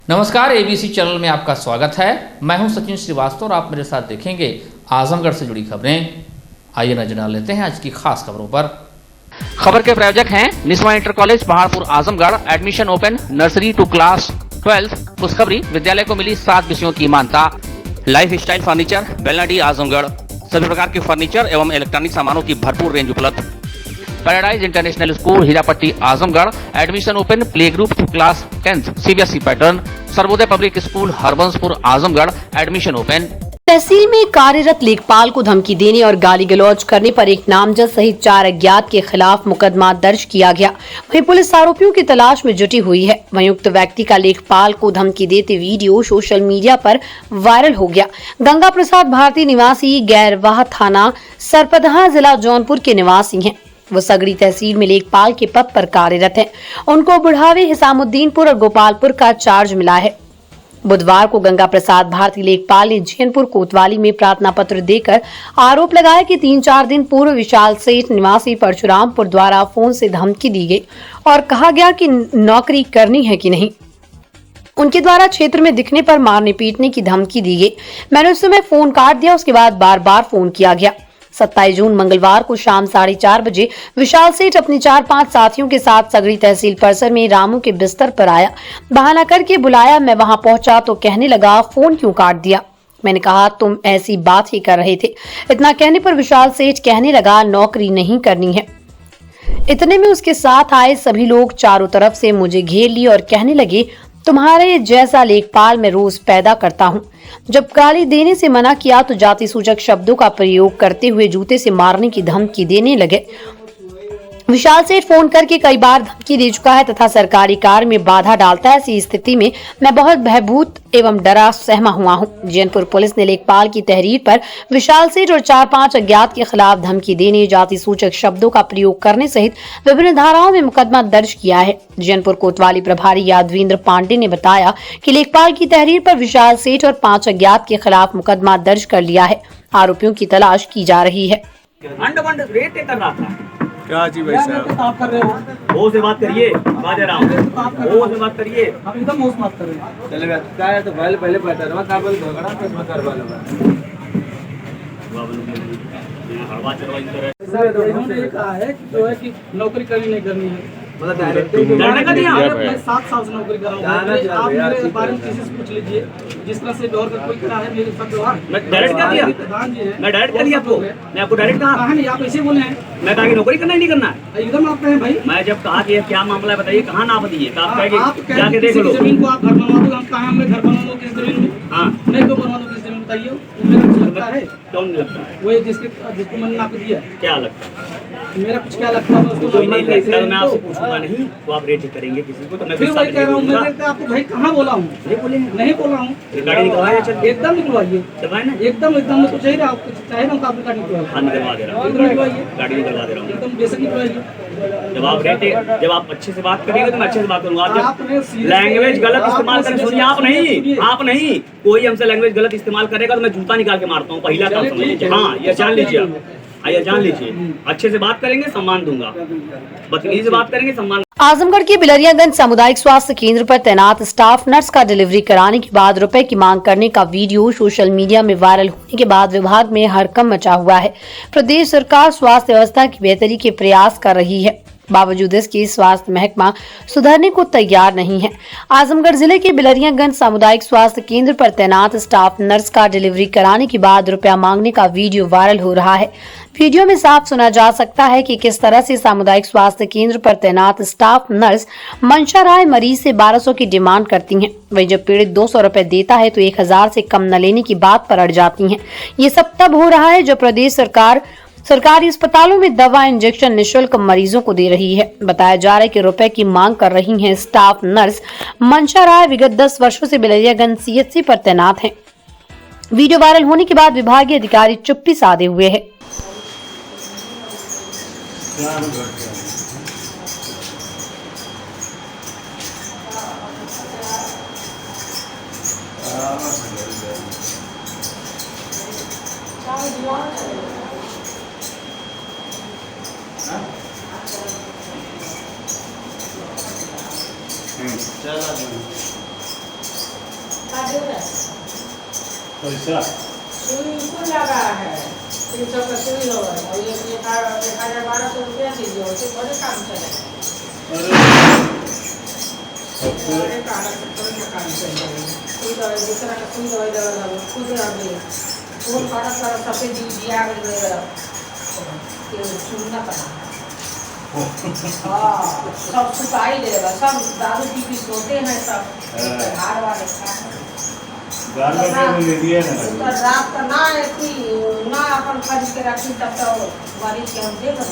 नमस्कार, ABC channel में आपका स्वागत है। मैं हूं सचिन श्रीवास्तव और आप मेरे साथ देखेंगे आजमगढ़ से जुड़ी खबरें। आइए नजर डाल लेते हैं आज की खास खबरों पर। खबर के प्रायोजक हैं Niswa inter college Paharpur Azamgarh. Admission open, nursery to class 12। खुशखबरी, विद्यालय को मिली 7 विषयों की मान्यता। Life style furniture, Belnadi Azamgarh. सभी प्रकार के फर्नीचर एवं इलेक्ट्रॉनिक सामानों की भरपूर रेंज उपलब्ध। Paradise international school Hirapatti Azamgarh. Admission open, play group to class 10 CBSE pattern. Sarvodaya public school Harbanspur Azamgarh. Admission open. Tehsil में कार्यरत लेखपाल को धमकी देने और गाली गलौज करने पर एक नामजद सहित 4 अज्ञात के खिलाफ मुकदमा दर्ज किया गया। वहीं पुलिस आरोपियों की तलाश में जुटी हुई है। वहीं उक्त व्यक्ति का लेखपाल को धमकी देते वीडियो सोशल मीडिया पर वायरल हो गया। गंगा प्रसाद भारती निवासी गैरवाह थाना सरपदहा जिला जौनपुर के निवासी हैं। वो सगड़ी तहसील में लेखपाल के पद पर कार्यरत हैं। उनको बुढ़ावे, हिसामुद्दीनपुर और गोपालपुर का चार्ज मिला है। बुधवार को गंगा प्रसाद भारती लेखपाल ने जैनपुर कोतवाली में प्रार्थना पत्र देकर आरोप लगाया कि 3-4 दिन पूर्व विशाल सेठ निवासी परशुरामपुर द्वारा फोन से धमकी दी गई और कहा गया कि नौकरी करनी है कि नहीं। उनके द्वारा क्षेत्र में दिखने पर मारने पीटने की धमकी दी गई। मैंने उस समय फोन काट दिया। उसके बाद बार-बार फोन किया गया। 27 जून मंगलवार को शाम 4:30 बजे विशाल सेठ अपने 4-5 साथियों के साथ सगड़ी तहसील परिसर में रामू के बिस्तर पर आया। बहाना करके बुलाया। मैं वहां पहुंचा तो कहने लगा, फोन क्यों काट दिया? मैंने कहा, तुम ऐसी बात ही कर रहे थे। इतना कहने पर विशाल सेठ कहने लगा, नौकरी नहीं करनी है। इतने में उसके साथ आए सभी लोग चारों तरफ से मुझे घेर लिए और कहने लगे, तुम्हारे जैसा लेखपाल मैं रोज पैदा करता हूँ। जब गाली देने से मना किया तो जाति सूचक शब्दों का प्रयोग करते हुए जूते से मारने की धमकी देने लगे। विशाल सेठ फोन करके कई बार धमकी दे चुका है तथा सरकारी कार्य में बाधा डालता है। ऐसी स्थिति में मैं बहुत भयभूत एवं डरा सहमा हुआ हूँ। जैनपुर पुलिस ने लेखपाल की तहरीर पर विशाल सेठ और 4-5 अज्ञात के खिलाफ धमकी देने, जाति सूचक शब्दों का प्रयोग करने सहित विभिन्न धाराओं में मुकदमा दर्ज किया है। जैनपुर कोतवाली प्रभारी यादवेंद्र पांडे ने बताया कि लेखपाल की तहरीर पर विशाल सेठ और 5 अज्ञात के खिलाफ मुकदमा दर्ज कर लिया है। आरोपियों की तलाश की जा रही है। क्या जी भाई साहब, आप कर रहे हो? वो से बात करिए, बात रहा हूँ। वो से बात करिए, आप एकदम होश मत करिए। चलेगा क्या है तो पहले बता रहा था, बोल झगड़ा किस में कर वाला इन्होंने ये कहा है जो है कि नौकरी करनी नहीं करनी है। मतलब डायरेक्ट मैं 7 साल से नौकरी कर रहा हूँ। आप मेरे बारे में किसी से पूछ लीजिए, जिस तरह से व्यवहार कोई करा है मेरे साथ व्यवहार। मैं डायरेक्ट कर दिया, प्रधान जी है, मैं डायरेक्ट कर दिया आपको। मैं आपको डायरेक्ट कहा नहीं, आप ऐसे बोले हैं। मैं कहा कि नौकरी करना ही नहीं करना है। एकदम आप कहें भाई। मैं जब कहा कि ये क्या मामला है बताइए, कहाँ नाप दिए, तो आप आप कहे जाके देख लो। जमीन को आप घर बनवा दो, हम कहा मैं घर बनवा दो किस जमीन में? हाँ, नहीं तो बनवा दो किस जमीन बताइए। मेरा कुछ लगता है? क्यों नहीं लगता है? वो जिसको मैंने नाप दिया, क्या लगता है? मेरा कुछ क्या लगता है उसको? कोई नहीं लगता, मैं आपसे पूछूंगा नहीं तो आप रेट करेंगे किसी को, तो मैं फिर वही कह रहा हूँ। मैं आपको भाई कहाँ बोला हूँ? नहीं बोले, नहीं बोला हूँ। गाड़ी निकलवाया, चल एकदम निकलवाइए, दबाए ना, एकदम तो चाहिए आपको, चाहे ना आपको गाड़ी निकलवाइए। हाँ निकलवा दे रहा हूँ, एकदम निकलवाइए, गाड़ी निकलवा दे रहा हूँ। एकदम बेशक निकलवाइए। जब आप अच्छे से बात करिएगा तो मैं अच्छे से बात करूंगा। आप आपने जब लैंग्वेज गलत इस्तेमाल करें, सुनिए, आप नहीं कोई हमसे लैंग्वेज गलत इस्तेमाल करेगा तो मैं जूता निकाल के मारता हूँ। पहला काम समझ लीजिए। हाँ, ये जान लीजिए आप, ये जान लीजिए। अच्छे से बात करेंगे सम्मान दूंगा, बदतमीजी से बात करेंगे सम्मान। आजमगढ़ के बिलरियागंज सामुदायिक स्वास्थ्य केंद्र पर तैनात स्टाफ नर्स का डिलीवरी कराने के बाद रुपए की मांग करने का वीडियो सोशल मीडिया में वायरल होने के बाद विभाग में हड़कंप मचा हुआ है। प्रदेश सरकार स्वास्थ्य व्यवस्था की बेहतरी के प्रयास कर रही है, बावजूद इसके स्वास्थ्य महकमा सुधरने को तैयार नहीं है। आजमगढ़ जिले के बिलरियागंज सामुदायिक स्वास्थ्य केंद्र पर तैनात स्टाफ नर्स का डिलीवरी कराने के बाद रुपया मांगने का वीडियो वायरल हो रहा है। वीडियो में साफ सुना जा सकता है कि किस तरह से सामुदायिक स्वास्थ्य केंद्र पर तैनात स्टाफ नर्स मंशा राय मरीज से 1200 की डिमांड करती हैं। वही जब पीड़ित 200 रुपए देता है तो 1000 से कम न लेने की बात पर अड़ जाती हैं। ये सब तब हो रहा है जब प्रदेश सरकार सरकारी अस्पतालों में दवा इंजेक्शन निःशुल्क मरीजों को दे रही है। बताया जा रहा है कि रुपए की मांग कर रही हैं स्टाफ नर्स मंशा राय विगत 10 वर्षों से बिलरियागंज सीएचसी पर तैनात हैं। वीडियो वायरल होने के बाद विभागीय अधिकारी चुप्पी साधे हुए हैं। चला पैसा सुई लगा है 300 का सुई हो और ये 1200 रुपया दीजिए उससे बड़े काम चले सबसे काम चले सुई दवाई दूसरा का सुई दवाई दवा खुद अभी वो फड़ा सफेद दिया सुनना पड़ा सब सुपाई देगा सब दारू पी सोते हैं सब हार वाले में ले दिया ना रात का ना ना अपन खरीद के रखी तब तो बारिश के हम दे कर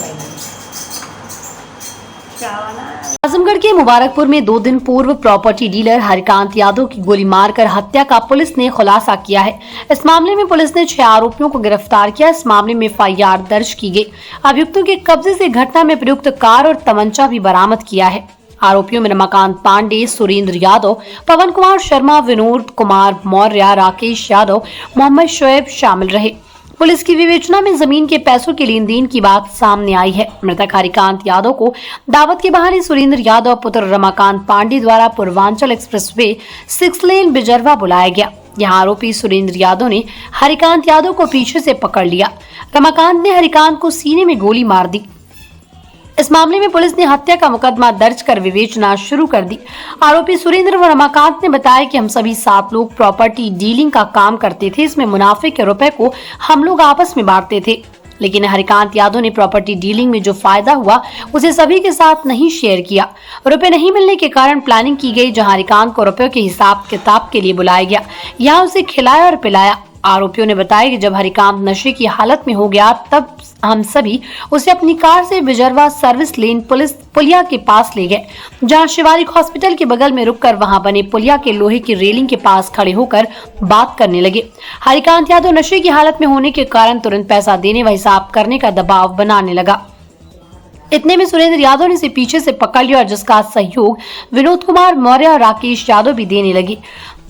आजमगढ़ के मुबारकपुर में 2 दिन पूर्व प्रॉपर्टी डीलर हरिकांत यादव की गोली मारकर हत्या का पुलिस ने खुलासा किया है। इस मामले में पुलिस ने 6 आरोपियों को गिरफ्तार किया। इस मामले में FIR दर्ज की गई। अभियुक्तों के कब्जे से घटना में प्रयुक्त कार और तमंचा भी बरामद किया है। आरोपियों में रमाकांत पांडे, सुरेंद्र यादव, पवन कुमार शर्मा, विनोद कुमार मौर्य, राकेश यादव, मोहम्मद शोएब शामिल रहे। पुलिस की विवेचना में जमीन के पैसों के लेन देन की बात सामने आई है। मृतक हरिकांत यादव को दावत के बहाने सुरेंद्र यादव पुत्र रमाकांत पांडे द्वारा पूर्वांचल एक्सप्रेसवे 6 लेन बिजरवा बुलाया गया। यहाँ आरोपी सुरेंद्र यादव ने हरिकांत यादव को पीछे से पकड़ लिया। रमाकांत ने हरिकांत को सीने में गोली मार दी। इस मामले में पुलिस ने हत्या का मुकदमा दर्ज कर विवेचना शुरू कर दी। आरोपी सुरेंद्र व रमाकांत ने बताया कि हम सभी 7 लोग प्रॉपर्टी डीलिंग का काम करते थे। इसमें मुनाफे के रुपए को हम लोग आपस में बांटते थे, लेकिन हरिकांत यादव ने प्रॉपर्टी डीलिंग में जो फायदा हुआ उसे सभी के साथ नहीं शेयर किया। रुपए नहीं मिलने के कारण प्लानिंग की गई, जहां हरिकांत को रुपयों के हिसाब किताब के लिए बुलाया गया। यहाँ उसे खिलाया और पिलाया। आरोपियों ने बताया कि जब हरिकांत नशे की हालत में हो गया तब हम सभी उसे अपनी कार से बिजरवा सर्विस लेन पुलिया के पास ले गए, जहां शिवालिक हॉस्पिटल के बगल में रुककर वहां बने पुलिया के लोहे की रेलिंग के पास खड़े होकर बात करने लगे। हरिकांत यादव नशे की हालत में होने के कारण तुरंत पैसा देने व हिसाब करने का दबाव बनाने लगा। इतने में सुरेंद्र यादव ने इसे पीछे से पकड़ लिया और जिसका सहयोग विनोद कुमार मौर्य और राकेश यादव भी देने लगे।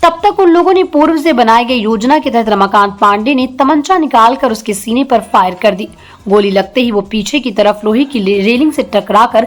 तब तक उन लोगों ने पूर्व से बनाए गए योजना के तहत रमाकांत पांडे ने तमंचा निकालकर उसके सीने पर फायर कर दी। गोली लगते ही वो पीछे की तरफ लोहे की रेलिंग से टकराकर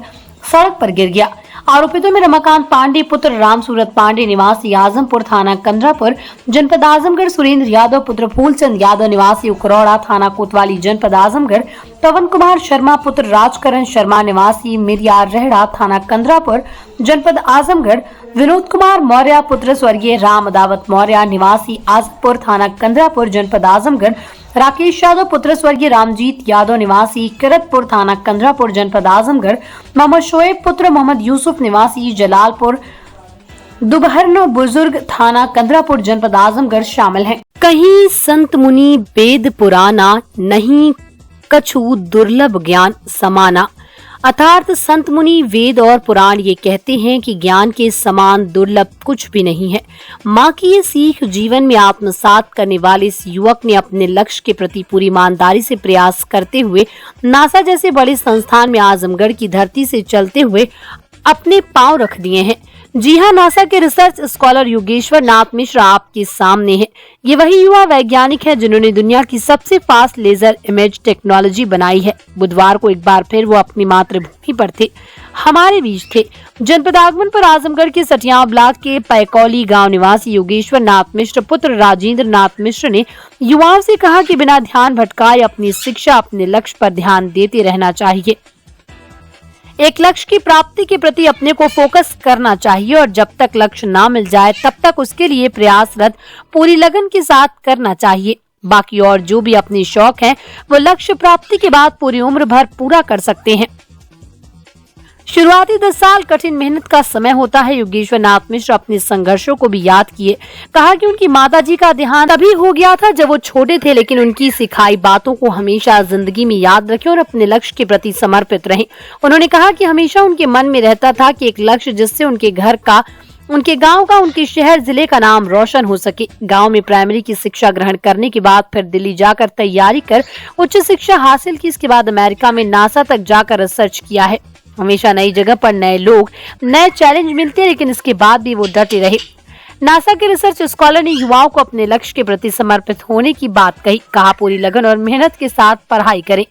सड़क पर गिर गया। आरोपितों में रमाकांत पांडे पुत्र रामसूरत पांडे निवासी आजमपुर थाना कंदरापुर जनपद आजमगढ़, सुरेंद्र यादव पुत्र फूलचंद यादव निवासी उकरौड़ा थाना कोतवाली जनपद आजमगढ़, पवन कुमार शर्मा पुत्र राजकरण शर्मा निवासी मिरिया रेहड़ा थाना कंदरापुर जनपद आजमगढ़, विनोद कुमार मौर्य पुत्र स्वर्गीय राम अदावत मौर्य निवासी आजमपुर थाना कंदरापुर जनपद आजमगढ़, राकेश यादव पुत्र स्वर्गीय रामजीत यादव निवासी किरतपुर थाना कंदरापुर जनपद आजमगढ़, मोहम्मद शोएब पुत्र मोहम्मद यूसुफ निवासी जलालपुर दुबहरनो बुजुर्ग थाना कंदरापुर जनपद आजमगढ़ शामिल हैं। कहीं संत मुनि वेद पुराना, नहीं कछु दुर्लभ ज्ञान समाना। अर्थात संत मुनि वेद और पुराण ये कहते हैं कि ज्ञान के समान दुर्लभ कुछ भी नहीं है। माँ की ये सीख जीवन में आत्मसात करने वाले इस युवक ने अपने लक्ष्य के प्रति पूरी ईमानदारी से प्रयास करते हुए नासा जैसे बड़े संस्थान में आजमगढ़ की धरती से चलते हुए अपने पांव रख दिए हैं। जी हाँ, नासा के रिसर्च स्कॉलर योगेश्वर नाथ मिश्रा आपके सामने है। ये वही युवा वैज्ञानिक है जिन्होंने दुनिया की सबसे फास्ट लेजर इमेज टेक्नोलॉजी बनाई है। बुधवार को एक बार फिर वो अपनी मातृभूमि पर थे, हमारे बीच थे। जनपद आगमन पर आजमगढ़ के सटिया ब्लॉक के पैकौली गांव निवासी योगेश्वर नाथ मिश्र पुत्र राजेंद्र नाथ मिश्र ने युवाओं से कहा कि बिना ध्यान भटकाए अपनी शिक्षा, अपने लक्ष्य पर ध्यान देते रहना चाहिए। एक लक्ष्य की प्राप्ति के प्रति अपने को फोकस करना चाहिए और जब तक लक्ष्य ना मिल जाए तब तक उसके लिए प्रयासरत पूरी लगन के साथ करना चाहिए। बाकी और जो भी अपने शौक हैं वो लक्ष्य प्राप्ति के बाद पूरी उम्र भर पूरा कर सकते हैं। शुरुआती 10 साल कठिन मेहनत का समय होता है। योगेश्वर नाथ मिश्र अपने संघर्षों को भी याद किए। कहा कि उनकी माताजी का देहांत तभी हो गया था जब वो छोटे थे, लेकिन उनकी सिखाई बातों को हमेशा जिंदगी में याद रखें और अपने लक्ष्य के प्रति समर्पित रहें। उन्होंने कहा कि हमेशा उनके मन में रहता था कि एक लक्ष्य जिससे उनके घर का, उनके गांव का, उनके शहर जिले का नाम रोशन हो सके। गांव में प्राइमरी की शिक्षा ग्रहण करने के बाद फिर दिल्ली जाकर तैयारी कर उच्च शिक्षा हासिल की। इसके बाद अमेरिका में नासा तक जाकर रिसर्च किया है। हमेशा नई जगह पर नए लोग, नए चैलेंज मिलते हैं, लेकिन इसके बाद भी वो डटे रहे। नासा के रिसर्च स्कॉलर ने युवाओं को अपने लक्ष्य के प्रति समर्पित होने की बात कही। कहा पूरी लगन और मेहनत के साथ पढ़ाई करें।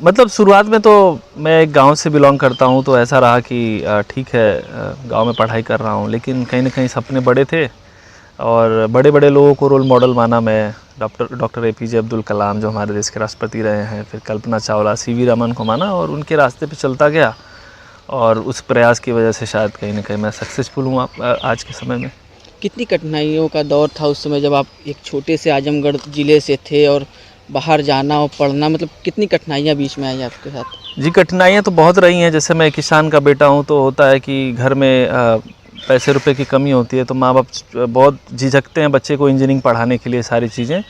मतलब शुरुआत में तो मैं एक गांव से बिलोंग करता हूं, तो ऐसा रहा कि ठीक है गांव में पढ़ाई कर रहा हूं, लेकिन कहीं ना कहीं सपने बड़े थे और बड़े बड़े लोगों को रोल मॉडल माना मैं। डॉक्टर APJ अब्दुल कलाम जो हमारे देश के राष्ट्रपति रहे हैं, फिर कल्पना चावला, CV रमन को माना और उनके रास्ते पे चलता गया और उस प्रयास की वजह से शायद कहीं ना कहीं मैं सक्सेसफुल हूँ आज के समय में। कितनी कठिनाइयों का दौर था उस समय जब आप एक छोटे से आजमगढ़ ज़िले से थे और बाहर जाना और पढ़ना, मतलब कितनी कठिनाइयाँ बीच में आई आपके साथ? जी, कठिनाइयाँ तो बहुत रही हैं। जैसे मैं किसान का बेटा हूँ तो होता है कि घर में पैसे रुपए की कमी होती है तो माँ बाप बहुत झिझकते हैं बच्चे को इंजीनियरिंग पढ़ाने के लिए, सारी चीज़ें।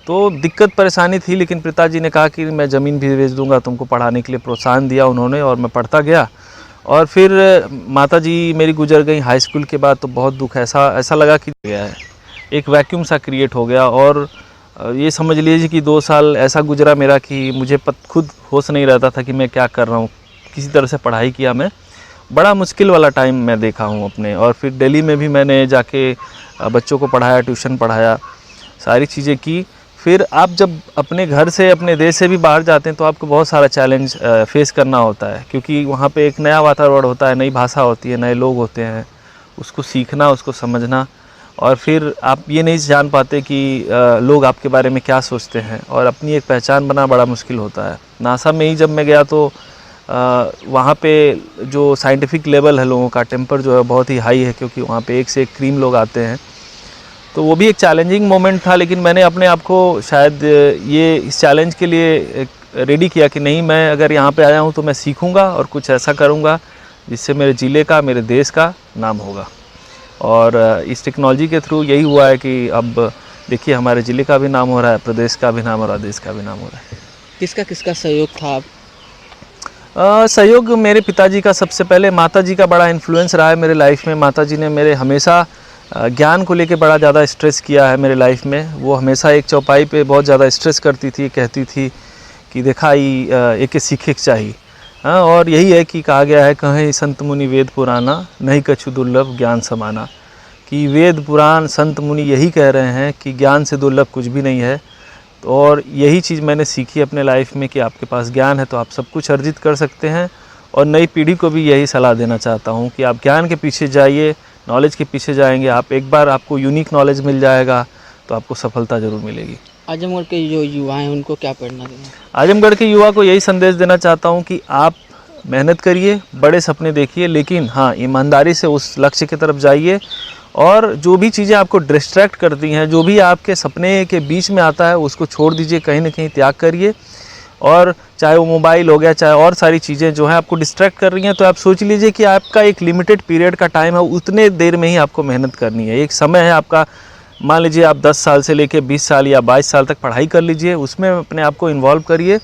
तो दिक्कत परेशानी थी, लेकिन पिताजी ने कहा कि मैं ज़मीन भी बेच दूंगा तुमको पढ़ाने के लिए, प्रोत्साहन दिया उन्होंने और मैं पढ़ता गया। और फिर माताजी मेरी गुजर गई हाई स्कूल के बाद, तो बहुत दुख ऐसा लगा कि गया है, एक वैक्यूम सा क्रिएट हो गया। और ये समझ लीजिए कि 2 साल ऐसा गुजरा मेरा कि मुझे खुद होश नहीं रहता था कि मैं क्या कर रहा हूँ। किसी तरह से पढ़ाई किया मैं, बड़ा मुश्किल वाला टाइम मैं देखा हूँ अपने। और फिर दिल्ली में भी मैंने जाके बच्चों को पढ़ाया, ट्यूशन पढ़ाया, सारी चीज़ें की। फिर आप जब अपने घर से, अपने देश से भी बाहर जाते हैं तो आपको बहुत सारा चैलेंज फेस करना होता है, क्योंकि वहाँ पे एक नया वातावरण होता है, नई भाषा होती है, नए लोग होते हैं, उसको सीखना, उसको समझना। और फिर आप ये नहीं जान पाते कि लोग आपके बारे में क्या सोचते हैं, और अपनी एक पहचान बनाना बड़ा मुश्किल होता है। नासा में ही जब मैं गया तो वहाँ पे जो साइंटिफिक लेवल है लोगों का, टेम्पर जो है बहुत ही हाई है, क्योंकि वहाँ पे एक से एक क्रीम लोग आते हैं। तो वो भी एक चैलेंजिंग मोमेंट था, लेकिन मैंने अपने आप को शायद ये इस चैलेंज के लिए रेडी किया कि नहीं, मैं अगर यहाँ पे आया हूँ तो मैं सीखूँगा और कुछ ऐसा करूँगा जिससे मेरे ज़िले का, मेरे देश का नाम होगा। और इस टेक्नोलॉजी के थ्रू यही हुआ है कि अब देखिए हमारे ज़िले का भी नाम हो रहा है, प्रदेश का भी नाम हो रहा है, देश का भी नाम हो रहा है। किसका सहयोग था आप? सहयोग मेरे पिताजी का सबसे पहले, माताजी का बड़ा इन्फ्लुएंस रहा है मेरे लाइफ में। माताजी ने मेरे हमेशा ज्ञान को लेके बड़ा ज़्यादा स्ट्रेस किया है मेरे लाइफ में। वो हमेशा एक चौपाई पे बहुत ज़्यादा स्ट्रेस करती थी, कहती थी कि देखा एक सीखे चाहिए। हाँ, और यही है कि कहा गया है, कहें संत मुनि वेद पुराना, नहीं कछु दुर्लभ ज्ञान समाना। कि वेद पुराण संत मुनि यही कह रहे हैं कि ज्ञान से दुर्लभ कुछ भी नहीं है। और यही चीज़ मैंने सीखी अपने लाइफ में कि आपके पास ज्ञान है तो आप सब कुछ अर्जित कर सकते हैं। और नई पीढ़ी को भी यही सलाह देना चाहता हूँ कि आप ज्ञान के पीछे जाइए, नॉलेज के पीछे जाएंगे आप, एक बार आपको यूनिक नॉलेज मिल जाएगा तो आपको सफलता ज़रूर मिलेगी। आजमगढ़ के जो युवा हैं उनको क्या प्रेरणा देना? आजमगढ़ के युवा को यही संदेश देना चाहता हूँ कि आप मेहनत करिए, बड़े सपने देखिए, लेकिन हाँ, ईमानदारी से उस लक्ष्य की तरफ जाइए। और जो भी चीज़ें आपको डिस्ट्रैक्ट करती हैं, जो भी आपके सपने के बीच में आता है, उसको छोड़ दीजिए, कहीं ना कहीं त्याग करिए। और चाहे वो मोबाइल हो गया, चाहे और सारी चीज़ें जो हैं आपको डिस्ट्रैक्ट कर रही हैं, तो आप सोच लीजिए कि आपका एक लिमिटेड पीरियड का टाइम है, उतने देर में ही आपको मेहनत करनी है। एक समय है आपका, मान लीजिए आप 10 साल से लेकर 20 साल या 22 साल तक पढ़ाई कर लीजिए, उसमें अपने आप को इन्वॉल्व करिए।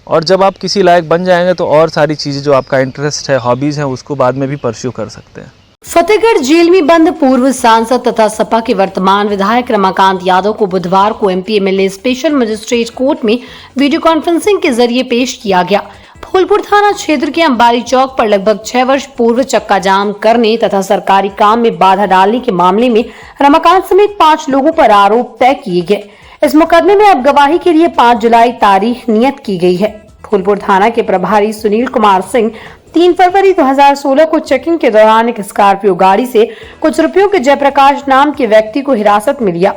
और जब आप किसी लायक बन जाएंगे तो और सारी चीज़ें जो आपका इंटरेस्ट है, हॉबीज़ हैं, उसको बाद में भी परस्यू कर सकते हैं। फतेहगढ़ जेल में बंद पूर्व सांसद तथा सपा के वर्तमान विधायक रमाकांत यादव को बुधवार को MP MLA special magistrate court में वीडियो कॉन्फ्रेंसिंग के जरिए पेश किया गया। फूलपुर थाना क्षेत्र के अंबारी चौक पर लगभग 6 वर्ष पूर्व चक्का जाम करने तथा सरकारी काम में बाधा डालने के मामले में रमाकांत समेत 5 लोगों पर आरोप तय किए गए। इस मुकदमे में अब गवाही के लिए 5 जुलाई तारीख नियत की गई है। फूलपुर थाना के प्रभारी सुनील कुमार सिंह 3 फरवरी 2016 को चेकिंग के दौरान एक स्कॉर्पियो गाड़ी से कुछ रुपयों के जयप्रकाश नाम के व्यक्ति को हिरासत में लिया।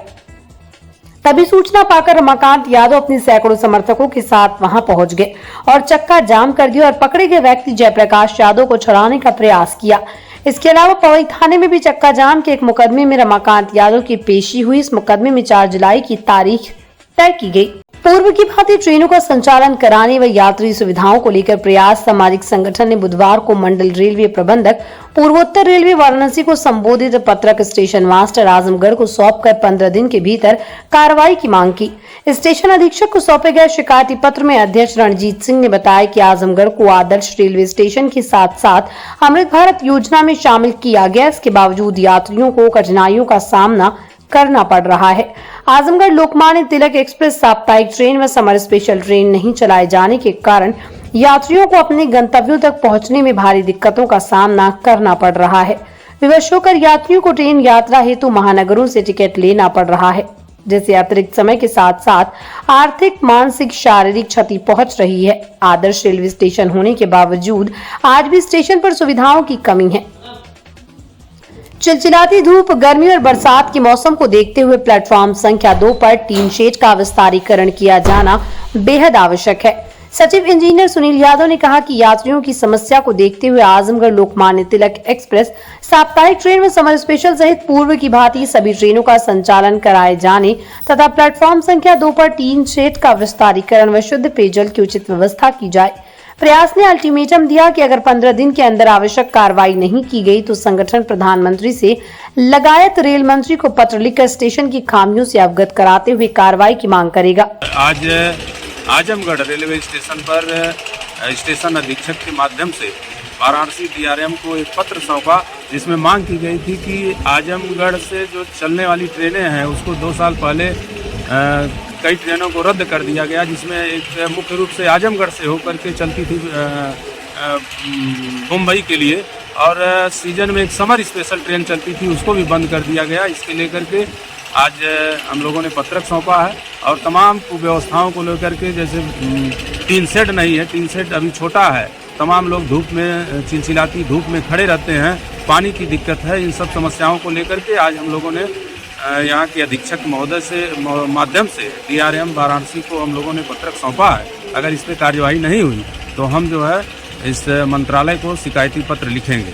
तभी सूचना पाकर रमाकांत यादव अपने सैकड़ों समर्थकों के साथ वहां पहुंच गए और चक्का जाम कर दिया और पकड़े गए व्यक्ति जयप्रकाश यादव को छुड़ाने का प्रयास किया। इसके अलावा पवई थाने में भी चक्का जाम के एक मुकदमे में रमाकांत यादव की पेशी हुई। इस मुकदमे में 4 जुलाई की तारीख तय की गई। पूर्व की भांति ट्रेनों का संचालन कराने व यात्री सुविधाओं को लेकर प्रयास सामाजिक संगठन ने बुधवार को मंडल रेलवे प्रबंधक पूर्वोत्तर रेलवे वाराणसी को संबोधित पत्रक स्टेशन मास्टर आजमगढ़ को सौंपकर 15 दिन के भीतर कार्रवाई की मांग की। स्टेशन अधीक्षक को सौंपे गए शिकायती पत्र में अध्यक्ष रणजीत सिंह ने बताया कि आजमगढ़ को आदर्श रेलवे स्टेशन के साथ साथ अमृत भारत योजना में शामिल किया गया। इसके बावजूद यात्रियों को कठिनाइयों का सामना करना पड़ रहा है। आजमगढ़ लोकमान्य तिलक एक्सप्रेस साप्ताहिक ट्रेन व समर स्पेशल ट्रेन नहीं चलाए जाने के कारण यात्रियों को अपने गंतव्यों तक पहुंचने में भारी दिक्कतों का सामना करना पड़ रहा है। विवश होकर यात्रियों को ट्रेन यात्रा हेतु महानगरों से टिकट लेना पड़ रहा है, जिससे अतिरिक्त समय के साथ साथ आर्थिक, मानसिक, शारीरिक क्षति पहुंच रही है। आदर्श रेलवे स्टेशन होने के बावजूद आज भी स्टेशन पर सुविधाओं की कमी है। चिलचिलाती धूप, गर्मी और बरसात के मौसम को देखते हुए प्लेटफॉर्म संख्या 2 पर टीन शेड का विस्तारीकरण किया जाना बेहद आवश्यक है। सचिव इंजीनियर सुनील यादव ने कहा कि यात्रियों की समस्या को देखते हुए आजमगढ़ लोकमान्य तिलक एक्सप्रेस साप्ताहिक ट्रेन में समर स्पेशल सहित पूर्व की भांति सभी ट्रेनों का संचालन कराए जाने तथा प्लेटफॉर्म संख्या 2 पर टीन शेड का विस्तारीकरण व शुद्ध पेयजल की उचित व्यवस्था की जाए। प्रयास ने अल्टीमेटम दिया कि अगर 15 दिन के अंदर आवश्यक कार्रवाई नहीं की गई तो संगठन प्रधानमंत्री से लगायत रेल मंत्री को पत्र लिखकर स्टेशन की खामियों से अवगत कराते हुए कार्रवाई की मांग करेगा। आज आजमगढ़ रेलवे स्टेशन पर स्टेशन अधीक्षक के माध्यम से वाराणसी डीआरएम को एक पत्र सौंपा, जिसमें मांग की गई थी कि आजमगढ़ से जो चलने वाली ट्रेनें हैं उसको 2 साल पहले कई ट्रेनों को रद्द कर दिया गया, जिसमें एक मुख्य रूप से आजमगढ़ से होकर के चलती थी मुंबई के लिए, और सीजन में एक समर स्पेशल ट्रेन चलती थी उसको भी बंद कर दिया गया। इसके लेकर के आज हम लोगों ने पत्रक सौंपा है और तमाम व्यवस्थाओं को लेकर के, जैसे टीन शेड नहीं है, टीन शेड अभी छोटा है, तमाम लोग धूप में चिलचिलाती धूप में खड़े रहते हैं, पानी की दिक्कत है, इन सब समस्याओं को लेकर के आज हम लोगों ने यहाँ के अधीक्षक महोदय से माध्यम से डीआरएम वाराणसी को हम लोगों ने पत्रक सौंपा है। अगर इस पर कार्यवाही नहीं हुई तो हम जो है इस मंत्रालय को शिकायती पत्र लिखेंगे।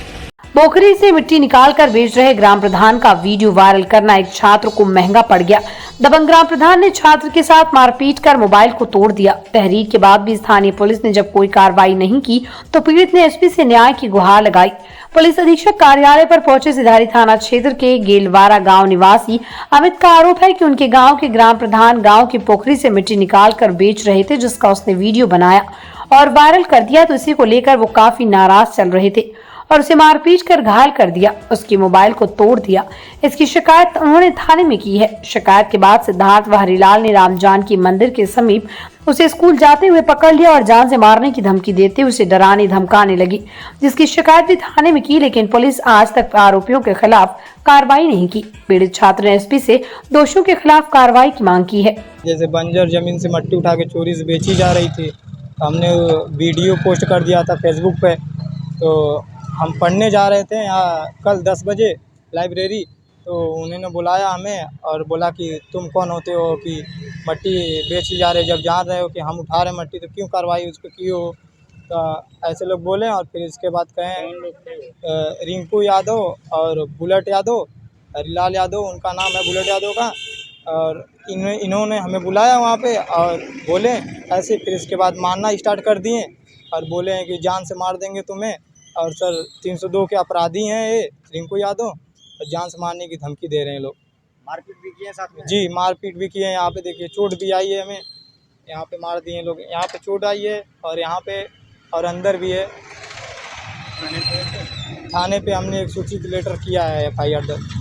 पोखरी से मिट्टी निकालकर बेच रहे ग्राम प्रधान का वीडियो वायरल करना एक छात्र को महंगा पड़ गया। दबंग ग्राम प्रधान ने छात्र के साथ मारपीट कर मोबाइल को तोड़ दिया। तहरीर के बाद भी स्थानीय पुलिस ने जब कोई कार्रवाई नहीं की तो पीड़ित ने एसपी से न्याय की गुहार लगाई। पुलिस अधीक्षक कार्यालय पर पहुंचे सिधारी थाना क्षेत्र के गेलवारा गांव निवासी अमित का आरोप है कि उनके गांव के ग्राम प्रधान गांव की पोखरी से मिट्टी निकालकर बेच रहे थे, जिसका उसने वीडियो बनाया और वायरल कर दिया। तो इसी को लेकर वो काफी नाराज चल रहे थे और उसे मारपीट कर घायल कर दिया, उसके मोबाइल को तोड़ दिया। इसकी शिकायत उन्होंने थाने में की है। शिकायत के बाद सिद्धार्थ व हरिलाल ने रामजानकी मंदिर के समीप उसे स्कूल जाते हुए पकड़ लिया और जान से मारने की धमकी देते उसे डराने धमकाने लगी, जिसकी शिकायत भी थाने में की, लेकिन पुलिस आज तक आरोपियों के खिलाफ कार्रवाई नहीं की। पीड़ित छात्र ने एसपी से दोषियों के खिलाफ कार्रवाई की मांग की है। जैसे बंजर जमीन से मट्टी उठा के चोरी से बेची जा रही थी, हमने वीडियो पोस्ट कर दिया था फेसबुक पे। तो हम पढ़ने जा रहे थे यहाँ कल 10 बजे लाइब्रेरी, तो उन्होंने बुलाया हमें और बोला कि तुम कौन होते हो कि मट्टी बेची जा रहे, जब जान रहे हो कि हम उठा रहे मट्टी तो क्यों कार्रवाई उस पर की हो। तो ऐसे लोग बोले और फिर इसके बाद कहें रिंकू यादव और बुलेट यादव, हरिलाल यादव उनका नाम है, बुलेट यादव का, और इन्होंने हमें बुलाया वहाँ पे और बोले ऐसे। फिर इसके बाद मारना स्टार्ट कर दिए और बोले हैं कि जान से मार देंगे तुम्हें, और सर 302 के अपराधी हैं ये रिंकू यादव, और जान से मारने की धमकी दे रहे हैं लोग। मारपीट भी किए साथ में? जी, मारपीट भी किए हैं। यहाँ पे देखिए चोट भी आई है हमें, यहाँ पे मार दिए लोग, यहाँ पे चोट आई है और यहाँ पे और अंदर भी है। थाने पे हमने एक सूचित लेटर किया है, FIR दर्ज।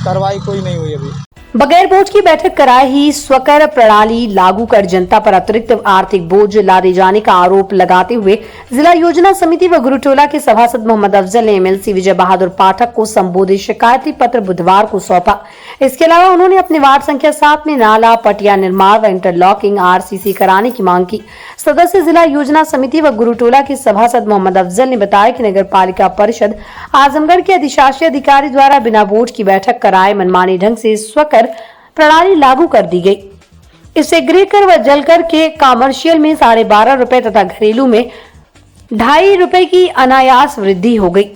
कार्रवाई कोई नहीं हुई अभी। बगैर बोझ की बैठक कराए ही स्वकर प्रणाली लागू कर जनता पर अतिरिक्त आर्थिक बोझ लादे जाने का आरोप लगाते हुए जिला योजना समिति व गुरुटोला के सभासद मोहम्मद अफजल ने MLC विजय बहादुर पाठक को संबोधित शिकायती पत्र बुधवार को सौंपा। इसके अलावा उन्होंने अपने वार्ड संख्या 7 में नाला पटिया निर्माण व इंटरलॉकिंग RCC कराने की मांग की। सदस्य जिला योजना समिति व गुरुटोला के सभासद मोहम्मद अफजल ने बताया कि नगर पालिका परिषद आजमगढ़ के अधिशासी अधिकारी द्वारा बिना बोर्ड की बैठक कराए मनमानी ढंग से स्वकर प्रणाली लागू कर दी गई। इससे गृह कर व जल कर के कॉमर्शियल में 12.5 रुपए तथा घरेलू में 2.5 रुपए की अनायास वृद्धि हो गई।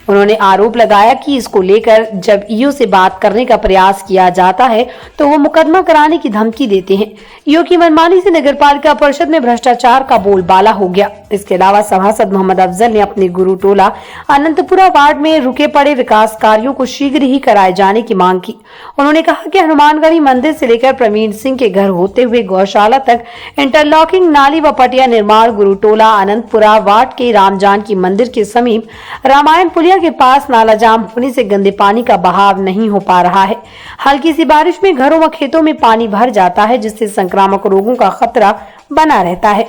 उन्होंने आरोप लगाया कि इसको लेकर जब ईओ से बात करने का प्रयास किया जाता है तो वो मुकदमा कराने की धमकी देते हैं। ईओ की मनमानी से नगरपालिका परिषद में भ्रष्टाचार का बोलबाला हो गया। इसके अलावा सभासद मोहम्मद अफजल ने अपने गुरुटोला अनंतपुरा वार्ड में रुके पड़े विकास कार्यों को शीघ्र ही कराए जाने की मांग की। उन्होंने कहा कि हनुमानगढ़ी मंदिर से लेकर प्रवीण सिंह के घर होते हुए गौशाला तक इंटरलॉकिंग नाली व पटिया निर्माण गुरुटोला अनंतपुरा वार्ड के रामजानकी मंदिर के समीप रामायण पुलिया के पास नाला जाम होने से गंदे पानी का बहाव नहीं हो पा रहा है। हल्की सी बारिश में घरों व खेतों में पानी भर जाता है, जिससे संक्रामक रोगों का खतरा बना रहता है।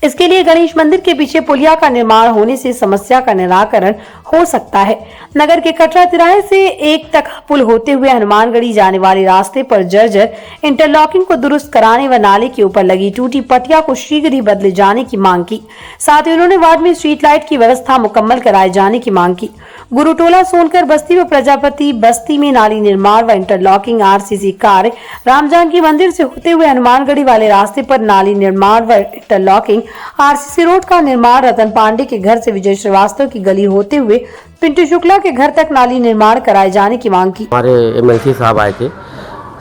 इसके लिए गणेश मंदिर के पीछे पुलिया का निर्माण होने से समस्या का निराकरण हो सकता है। नगर के कटरा तिराहे से एक तक पुल होते हुए हनुमानगढ़ी जाने वाले रास्ते पर जर्जर इंटरलॉकिंग को दुरुस्त कराने व नाले के ऊपर लगी टूटी पटिया को शीघ्र ही बदले जाने की मांग की। साथ ही उन्होंने वार्ड में स्ट्रीट लाइट की व्यवस्था मुकम्मल कराए जाने की मांग की। गुरुटोला, सोनकर बस्ती व प्रजापति बस्ती में नाली निर्माण व इंटरलॉकिंग आरसीसी कार्य, रामजानकी मंदिर से होते हुए हनुमानगढ़ी वाले रास्ते पर नाली निर्माण व इंटरलॉकिंग, आरसीसी रोड का निर्माण, रतन पांडे के घर से विजय श्रीवास्तव की गली होते हुए पिंटू शुक्ला के घर तक नाली निर्माण कराए जाने की मांग की। हमारे एमएलसी साहब आए थे,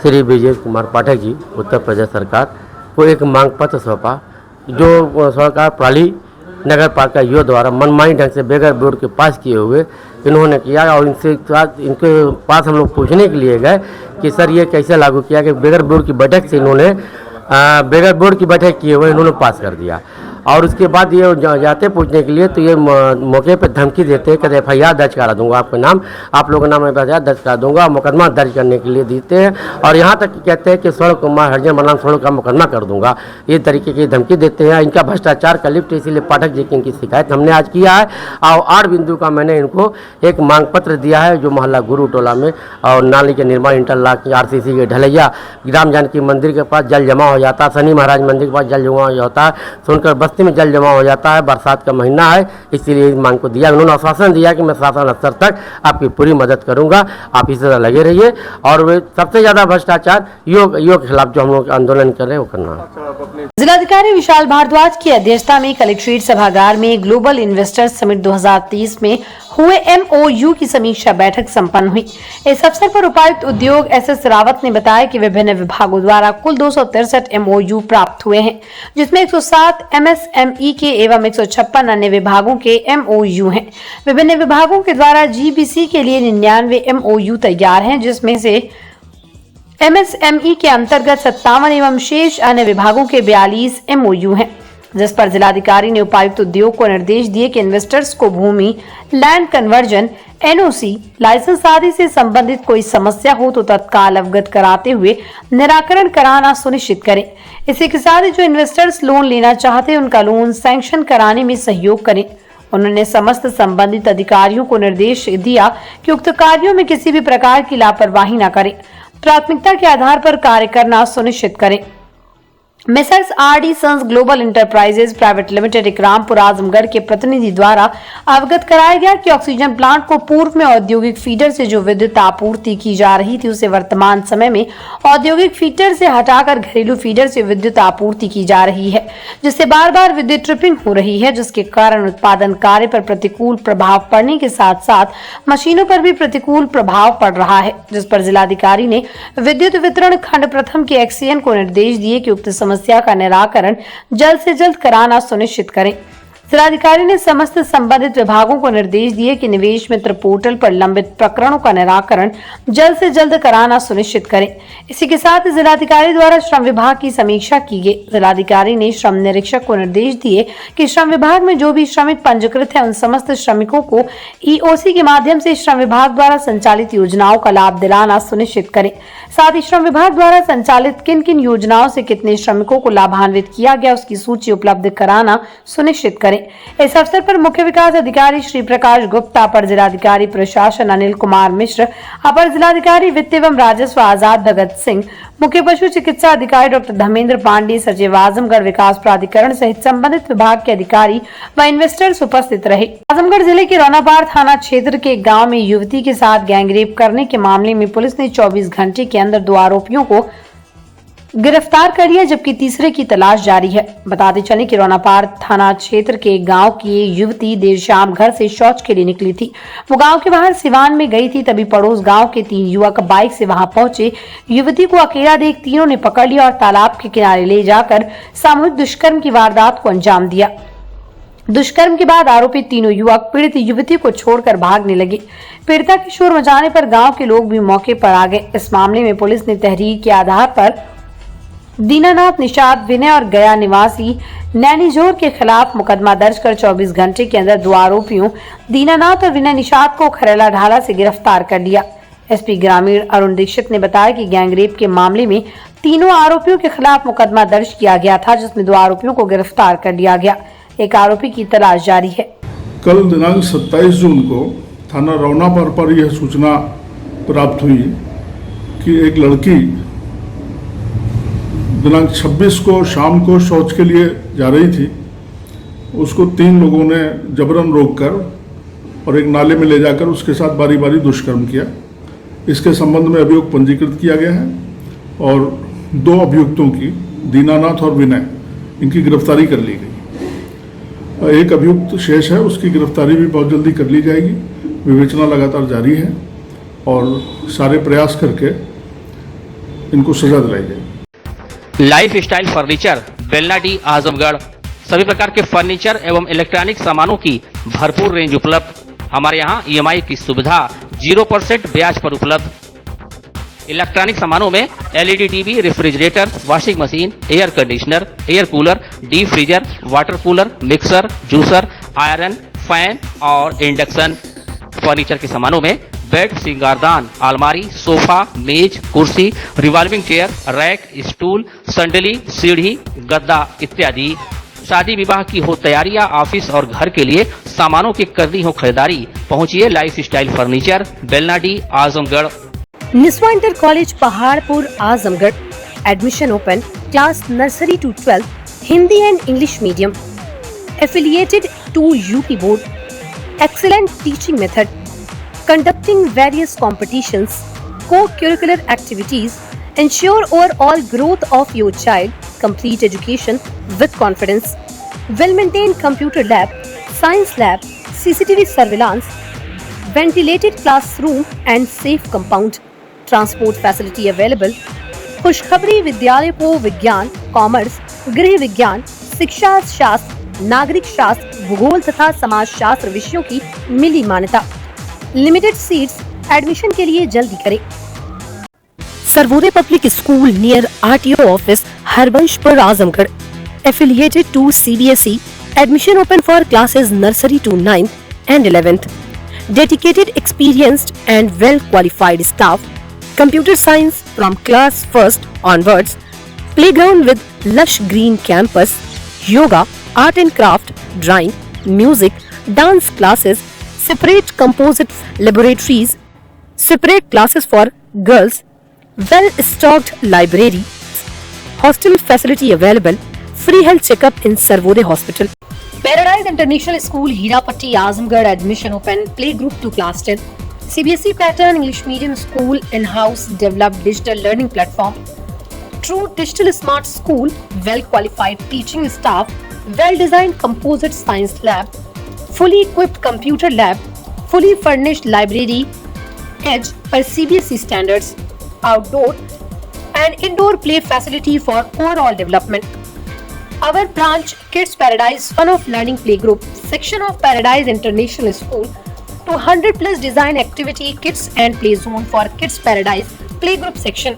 श्री विजय कुमार पाठक जी, उत्तर प्रदेश सरकार को एक मांग पत्र सौंपा जो सरकार प्राली नगर पालिका युवा द्वारा मनमानी ढंग से बगैर बोर्ड के पास किए हुए इन्होंने किया। और इनके पास हम लोग पूछने के लिए गए कि सर ये कैसे लागू किया कि बगैर बोर्ड की बैठक से इन्होंने बगैर बोर्ड की बैठक किए हुए इन्होंने पास कर दिया। और उसके बाद ये जाते पूछने के लिए तो ये मौके पर धमकी देते हैं, कहते FIR दर्ज करा दूंगा, आपका नाम, आप लोगों का नाम FIR दर्ज करा दूंगा, मुकदमा दर्ज करने के लिए देते हैं। और यहाँ तक कहते हैं कि स्वर्ण कुमार हरिजन बनाम स्वर्ण का मुकदमा कर दूंगा, ये तरीके की धमकी देते हैं। इनका भ्रष्टाचार का लिप्त, इसीलिए पाठक जी की इनकी शिकायत हमने आज किया है। और 8 बिंदु का मैंने इनको एक मांग पत्र दिया है जो मोहल्ला गुरुटोला में और नाली के निर्माण, इंटरलॉक, RCC के ढलैया, राम जानकी मंदिर के पास जल जमा हो जाता है, शनि महाराज मंदिर के पास जल जमा हो जाता है, सोनकर बस्ती में जल जमा हो जाता है। बरसात का महीना है, इसीलिए इस मांग को दिया। उन्होंने आश्वासन दिया कि मैं शासन स्तर तक आपकी पूरी मदद करूंगा, आप इसी तरह लगे रहिए। और वे सबसे ज्यादा भ्रष्टाचार योग के खिलाफ जो हम लोग आंदोलन कर रहे हैं वो करना। जिलाधिकारी विशाल भारद्वाज की अध्यक्षता में कलेक्ट्रेट सभागार में ग्लोबल इन्वेस्टर्स समिट 2023 में हुए MOU की समीक्षा बैठक संपन्न हुई। इस अवसर पर उपायुक्त उद्योग SS रावत ने बताया कि विभिन्न विभागों द्वारा कुल 263 MOU प्राप्त हुए हैं, जिसमें 107 MSME के एवं 156 अन्य विभागों के MOU हैं। विभिन्न विभागों के द्वारा GBC के लिए 99 MOU तैयार हैं, जिसमें से MSME के अंतर्गत 57 एवं शेष अन्य विभागों के 42 MOU हैं, जिस पर जिलाधिकारी ने उपायुक्त उद्योग को निर्देश दिए कि इन्वेस्टर्स को भूमि, लैंड कन्वर्जन, NOC, लाइसेंस आदि से संबंधित कोई समस्या हो तो तत्काल अवगत कराते हुए निराकरण कराना सुनिश्चित करें। इसी के साथ ही जो इन्वेस्टर्स लोन लेना चाहते हैं उनका लोन सैंक्शन कराने में सहयोग करें। उन्होंने समस्त संबंधित अधिकारियों को निर्देश दिया कि उक्त कार्यों में किसी भी प्रकार की लापरवाही न करें, प्राथमिकता के आधार पर कार्य करना सुनिश्चित करें। Messrs RD sons global enterprises private limited Ikrampur Azamgarh के प्रतिनिधि द्वारा अवगत कराया गया कि ऑक्सीजन प्लांट को पूर्व में औद्योगिक फीडर से जो विद्युत आपूर्ति की जा रही थी उसे वर्तमान समय में औद्योगिक फीडर से हटाकर घरेलू फीडर से विद्युत आपूर्ति की जा रही है, जिससे बार बार विद्युत ट्रिपिंग हो रही है, जिसके कारण उत्पादन कार्य पर प्रतिकूल प्रभाव पड़ने के साथ साथ मशीनों पर भी प्रतिकूल प्रभाव पड़ रहा है। जिस पर जिलाधिकारी ने विद्युत वितरण खंड प्रथम के एक्सीएन को निर्देश दिए कि उक्त समस्या का निराकरण जल्द से जल्द कराना सुनिश्चित करें। जिलाधिकारी ने समस्त संबंधित विभागों को निर्देश दिए कि निवेश मित्र पोर्टल पर लंबित प्रकरणों का निराकरण जल्द से जल्द कराना सुनिश्चित करें। इसी के साथ जिलाधिकारी द्वारा श्रम विभाग की समीक्षा की गई। जिलाधिकारी ने श्रम निरीक्षक को निर्देश दिए कि श्रम विभाग में जो भी श्रमिक पंजीकृत है उन समस्त श्रमिकों को EOC के माध्यम से श्रम विभाग द्वारा संचालित योजनाओं का लाभ दिलाना सुनिश्चित करें। साथ ही श्रम विभाग द्वारा संचालित किन किन योजनाओं से कितने श्रमिकों को लाभान्वित किया गया उसकी सूची उपलब्ध कराना सुनिश्चित करें। इस अवसर पर मुख्य विकास अधिकारी श्री प्रकाश गुप्ता, अपर जिलाधिकारी प्रशासन अनिल कुमार मिश्र, अपर जिलाधिकारी वित्त एवं राजस्व आजाद भगत सिंह, मुख्य पशु चिकित्सा अधिकारी डॉक्टर धर्मेंद्र पांडे, सचिव आजमगढ़ विकास प्राधिकरण सहित संबंधित विभाग के अधिकारी व इन्वेस्टर्स उपस्थित रहे। आजमगढ़ जिले के रौनापार थाना क्षेत्र के गाँव में युवती के साथ गैंगरेप करने के मामले में पुलिस ने 24 घंटे के अंदर 2 आरोपियों को गिरफ्तार कर लिया, जबकि तीसरे की तलाश जारी है। बताते चले कि रौनापार थाना क्षेत्र के गांव की युवती देर शाम घर से शौच के लिए निकली थी। वो गांव के बाहर सिवान में गई थी, तभी पड़ोस गांव के 3 युवक बाइक से वहां पहुंचे। युवती को अकेला देख तीनों ने पकड़ लिया और तालाब के किनारे ले जाकर सामूहिक दुष्कर्म की वारदात को अंजाम दिया। दुष्कर्म के बाद आरोपी तीनों युवक पीड़ित युवती को छोड़कर भागने लगे। पीड़िता के शोर मचाने पर गांव के लोग भी मौके पर आ गए। इस मामले में पुलिस ने तहरीर के आधार पर दीनानाथ, निषाद, विनय और गया निवासी नैनीजोर के खिलाफ मुकदमा दर्ज कर 24 घंटे के अंदर 2 आरोपियों दीनानाथ और विनय निषाद को खरेला ढाला से गिरफ्तार कर लिया। SP ग्रामीण अरुण दीक्षित ने बताया कि गैंगरेप के मामले में तीनों आरोपियों के खिलाफ मुकदमा दर्ज किया गया था, जिसमें 2 आरोपियों को गिरफ्तार कर लिया गया। एक आरोपी की तलाश जारी है। कल दिनांक 27 जून को थाना रौनापर पर यह सूचना प्राप्त हुई कि एक लड़की दिनांक 26 को शाम को शौच के लिए जा रही थी। उसको 3 लोगों ने जबरन रोककर और एक नाले में ले जाकर उसके साथ बारी बारी दुष्कर्म किया। इसके संबंध में अभियोग पंजीकृत किया गया है और 2 अभियुक्तों की, दीनानाथ और विनय, इनकी गिरफ्तारी कर ली गई। एक अभियुक्त शेष है, उसकी गिरफ्तारी भी बहुत जल्दी कर ली जाएगी। विवेचना लगातार जारी है और सारे प्रयास करके इनको सजा दिलाई जाएगी। Life style furniture, Belnadi, Azamgarh. सभी प्रकार के फर्नीचर एवं इलेक्ट्रॉनिक सामानों की भरपूर रेंज उपलब्ध। हमारे यहाँ EMI की सुविधा 0% ब्याज पर उपलब्ध। इलेक्ट्रॉनिक सामानों में LED TV, refrigerator, washing machine, air conditioner, air cooler, deep freezer, water cooler, mixer, juicer, iron, fan और इंडक्शन। फर्नीचर के सामानों में बेड, सिंगारदान, अलमारी, सोफा, मेज, कुर्सी, रिवॉल्विंग चेयर, रैक, स्टूल, संडली, सीढ़ी, गद्दा इत्यादि। शादी विवाह की हो तैयारी या ऑफिस और घर के लिए सामानों की करनी हो खरीदारी, पहुंचिए life style furniture, Belnadi, Azamgarh. Niswa inter college Paharpur, Azamgarh. Admission open. Class nursery to 12, Hindi and English medium. Affiliated to UP board. Excellent teaching method. Conducting various competitions, co-curricular activities ensure overall growth of your child. Complete education with confidence. Well-maintained computer lab, science lab, CCTV surveillance, ventilated classroom and safe compound. Transport facility available. खुशखबरी विद्यालय को विज्ञान, commerce, गृह विज्ञान, शिक्षा शास्त्र, नागरिक शास्त्र, भूगोल तथा समाज शास्त्र विषयों की मिली मान्यता। Limited seats. एडमिशन के लिए जल्दी करें। Sarvodaya public school near RTO office, Harbanspur, Azamgarh. Affiliated to CBSE. Admission open for classes nursery to 9th and 11th. Dedicated, experienced and well qualified staff. Computer science from class 1st onwards. Playground with lush green campus. Yoga, art and craft, drawing, music, dance classes. Separate composite laboratories. Separate classes for girls. Well-stocked library. Hostel facility available. Free health checkup in Sarvodaya Hospital. Paradise International School, Hirapatti, Azamgarh. Admission open. Play group to class 10. CBSE pattern English medium school. In-house developed digital learning platform. True digital smart school. Well-qualified teaching staff. Well-designed composite science lab. Fully equipped computer lab. Fully furnished library. Edge per CBSE standards. Outdoor and indoor play facility for overall development. Our branch Kids Paradise Fun of Learning Playgroup section of Paradise International School, 200+ design activity kits and play zone for Kids Paradise Playgroup section.